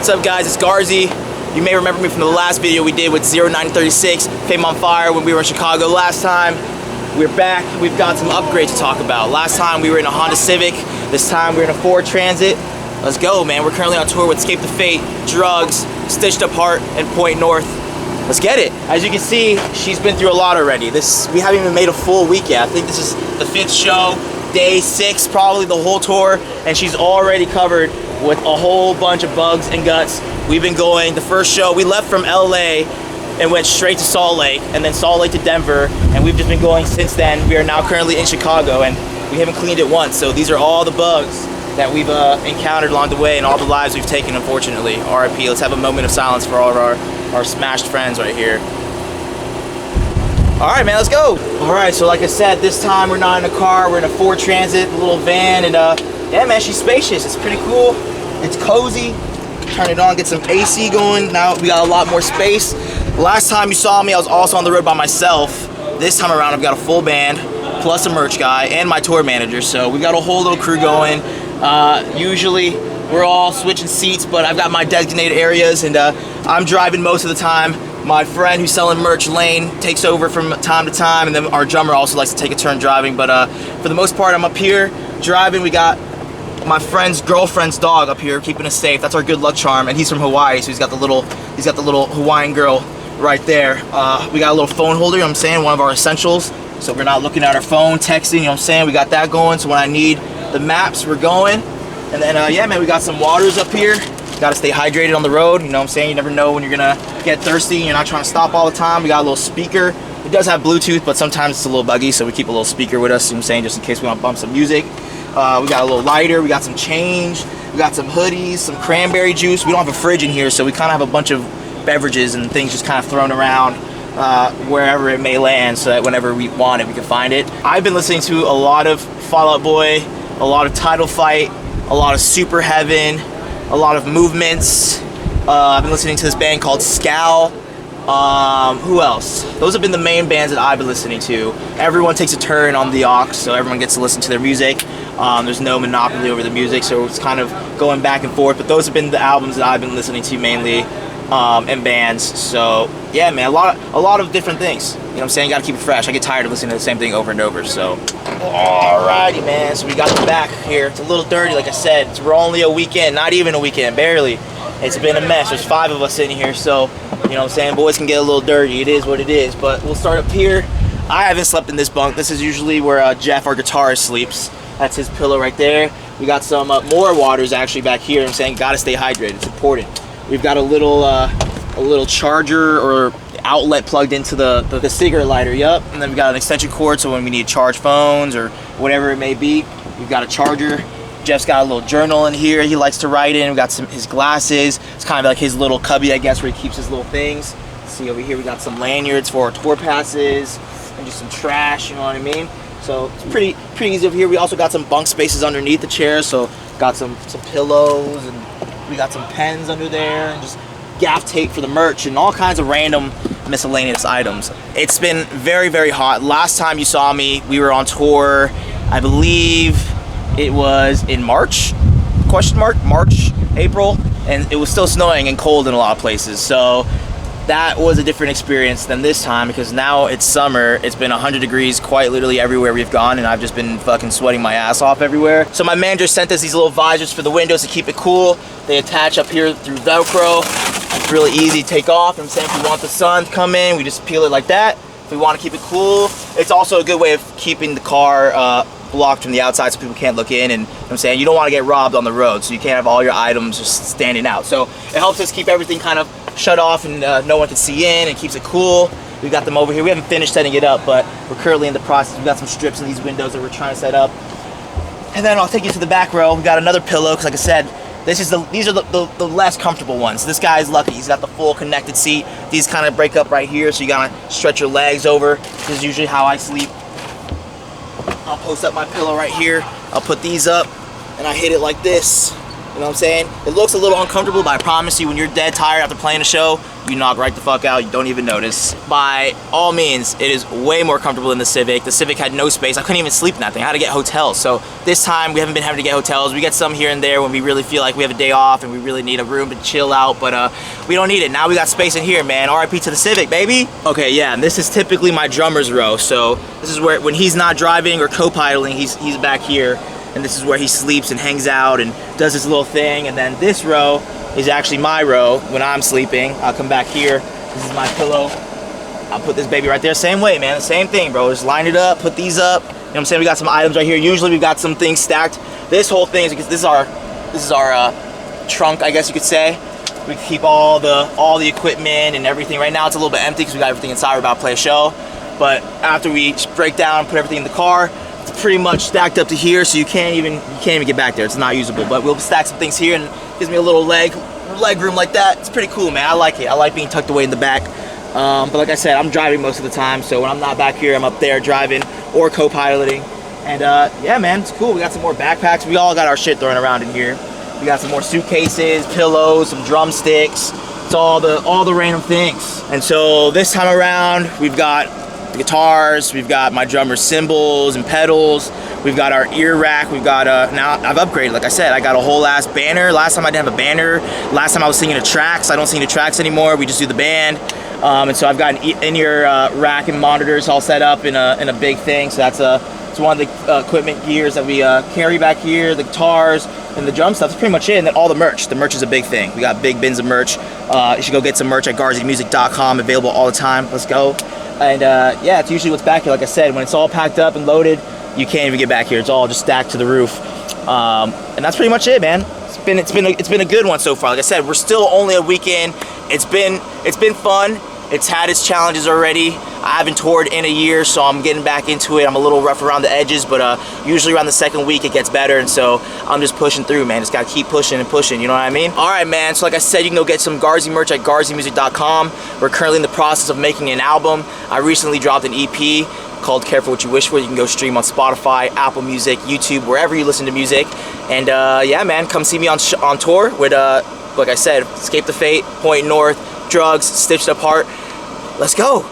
What's up, guys? It's Garzi. You may remember me from the last video we did with 0936 Fame on Fire when we were in Chicago last time. We're back. We've got some upgrades to talk about. Last time we were in a Honda Civic. This time we're in a Ford Transit. Let's go, man. We're currently on tour with Escape the Fate, D.R.U.G.S, Stitched Up Heart, and Point North. Let's get it. As you can see, she's been through a lot already. We haven't even made a full week yet. I think this is the 5th show, day 6, probably the whole tour, and she's already covered with a whole bunch of bugs and guts. We've been going, the first show, we left from LA and went straight to Salt Lake, and then Salt Lake to Denver, and we've just been going since then. We are now currently in Chicago, and we haven't cleaned it once, so these are all the bugs that we've encountered along the way and all the lives we've taken, unfortunately. RIP. Let's have a moment of silence for all of our smashed friends right here. All right, man, let's go. All right, so like I said, this time we're not in a car, we're in a Ford Transit, a little van, and yeah, man, she's spacious. It's pretty cool. It's cozy. Turn it on, get some AC going. Now we got a lot more space. Last time you saw me, I was also on the road by myself. This time around, I've got a full band, plus a merch guy, and my tour manager. So we got a whole little crew going. Usually, we're all switching seats, but I've got my designated areas, and I'm driving most of the time. My friend who's selling merch, Lane, takes over from time to time, and then our drummer also likes to take a turn driving. But for the most part, I'm up here driving. We got my friend's girlfriend's dog up here keeping us safe. That's our good luck charm, and he's from Hawaii, so he's got the little Hawaiian girl right there. We got a little phone holder, you know what I'm saying, one of our essentials, so we're not looking at our phone, texting, you know what I'm saying. We got that going, so when I need the maps, we're going. And then yeah, man, we got some waters up here. Got to stay hydrated on the road, you know what I'm saying. You never know when you're gonna get thirsty. You're not trying to stop all the time. We got a little speaker. It does have Bluetooth, but sometimes it's a little buggy, so we keep a little speaker with us, you know what I'm saying, just in case we want to bump some music. We got a little lighter, we got some change, we got some hoodies, some cranberry juice. We don't have a fridge in here, so we kind of have a bunch of beverages and things just kind of thrown around wherever it may land, so that whenever we want it, we can find it. I've been listening to a lot of Fall Out Boy, a lot of Title Fight, a lot of Super Heaven, a lot of Movements. I've been listening to this band called Scowl. Who else? Those have been the main bands that I've been listening to. Everyone takes a turn on the aux, so everyone gets to listen to their music. There's no monopoly over the music, so it's kind of going back and forth, but those have been the albums that I've been listening to mainly, and bands. So yeah, man, a lot of different things, you know what I'm saying. You gotta keep it fresh. I get tired of listening to the same thing over and over. So alrighty, man, so we got the back here. It's a little dirty, like I said. We're only a weekend, not even a weekend, barely. It's been a mess. There's 5 of us sitting here, so you know what I'm saying, boys can get a little dirty. It is what it is. But we'll start up here. I haven't slept in this bunk. This is usually where Jeff, our guitarist, sleeps. That's his pillow right there. We got some more waters actually back here. I'm saying, gotta stay hydrated. It's important. We've got a little charger or outlet plugged into the cigarette lighter. Yup. And then we got an extension cord, so when we need to charge phones or whatever it may be, we've got a charger. Jeff's got a little journal in here he likes to write in. We got his glasses. It's kind of like his little cubby, I guess, where he keeps his little things. See over here, we got some lanyards for our tour passes and just some trash, you know what I mean? So it's pretty easy over here. We also got some bunk spaces underneath the chairs, so got some pillows, and we got some pens under there, and just gaff tape for the merch, and all kinds of random miscellaneous items. It's been very, very hot. Last time you saw me, we were on tour, I believe it was in March, March, April, and it was still snowing and cold in a lot of places. So that was a different experience than this time, because now it's summer. It's been 100 degrees quite literally everywhere we've gone, and I've just been fucking sweating my ass off everywhere. So my manager sent us these little visors for the windows to keep it cool. They attach up here through Velcro. It's really easy to take off. I'm saying, if we want the sun to come in, we just peel it like that. If we want to keep it cool, it's also a good way of keeping the car blocked from the outside so people can't look in. And you know what I'm saying, you don't want to get robbed on the road, so you can't have all your items just standing out. So it helps us keep everything kind of shut off, and no one can see in, and keeps it cool. We've got them over here. We haven't finished setting it up, but we're currently in the process. We've got some strips in these windows that we're trying to set up. And then I'll take you to the back row. We've got another pillow, because like I said, these are the less comfortable ones. This guy's lucky. He's got the full connected seat. These kind of break up right here, so you gotta stretch your legs over. This is usually how I sleep. I'll post up my pillow right here. I'll put these up, and I hit it like this, You know what I'm saying? It looks a little uncomfortable, but I promise you, when you're dead tired after playing a show, you knock right the fuck out. You don't even notice. By all means, it is way more comfortable than the Civic. The Civic had no space. I couldn't even sleep in that thing. I had to get hotels. So this time, we haven't been having to get hotels. We get some here and there when we really feel like we have a day off and we really need a room to chill out, but we don't need it. Now we got space in here, man. RIP to the Civic, baby. Okay, yeah, and this is typically my drummer's row. So this is where, when he's not driving or co-piloting, he's back here. And this is where he sleeps and hangs out and does his little thing. And then this row is actually my row when I'm sleeping. I'll come back here. This is my pillow. I'll put this baby right there. Same way, man. The same thing, bro. Just line it up, put these up. You know what I'm saying? We got some items right here. Usually we've got some things stacked. This whole thing is because this is our trunk, I guess you could say. We keep all the equipment and everything. Right now it's a little bit empty because we got everything inside. We're about to play a show. But after we break down and put everything in the car, it's pretty much stacked up to here, so you can't even get back there. It's not usable. But we'll stack some things here, and it gives me a little leg room like that. It's pretty cool, man. I like it. I like being tucked away in the back. But like I said, I'm driving most of the time, so when I'm not back here, I'm up there driving or co-piloting. And yeah, man, it's cool. We got some more backpacks. We all got our shit thrown around in here. We got some more suitcases, pillows, some drumsticks. It's all the random things. And so this time around, we've got the guitars, we've got my drummer's cymbals and pedals, we've got our ear rack, we've got now I've upgraded, like I said, I got a whole ass banner. Last time I didn't have a banner. Last time I was singing the tracks. I don't sing the tracks anymore. We just do the band. And so I've got an in-ear rack and monitors all set up in a big thing. So that's it's one of the equipment gears that we carry back here. The guitars and the drum stuff. That's pretty much it. And then all the merch. The merch is a big thing. We got big bins of merch. You should go get some merch at GarziMusic.com. Available all the time. Let's go. And yeah, it's usually what's back here. Like I said, when it's all packed up and loaded, you can't even get back here. It's all just stacked to the roof. And that's pretty much it, man. It's been a good one so far. Like I said, we're still only a weekend. It's been fun. It's had its challenges already. I haven't toured in a year, so I'm getting back into it. I'm a little rough around the edges, but usually around the second week it gets better, and so I'm just pushing through, man. Just gotta keep pushing and pushing, you know what I mean? All right, man, so like I said, you can go get some Garzi merch at GarziMusic.com. We're currently in the process of making an album. I recently dropped an EP called Careful What You Wish For. You can go stream on Spotify, Apple Music, YouTube, wherever you listen to music. And yeah, man, come see me on tour with, like I said, Escape the Fate, Point North, Drugs, Stitched Apart. Let's go.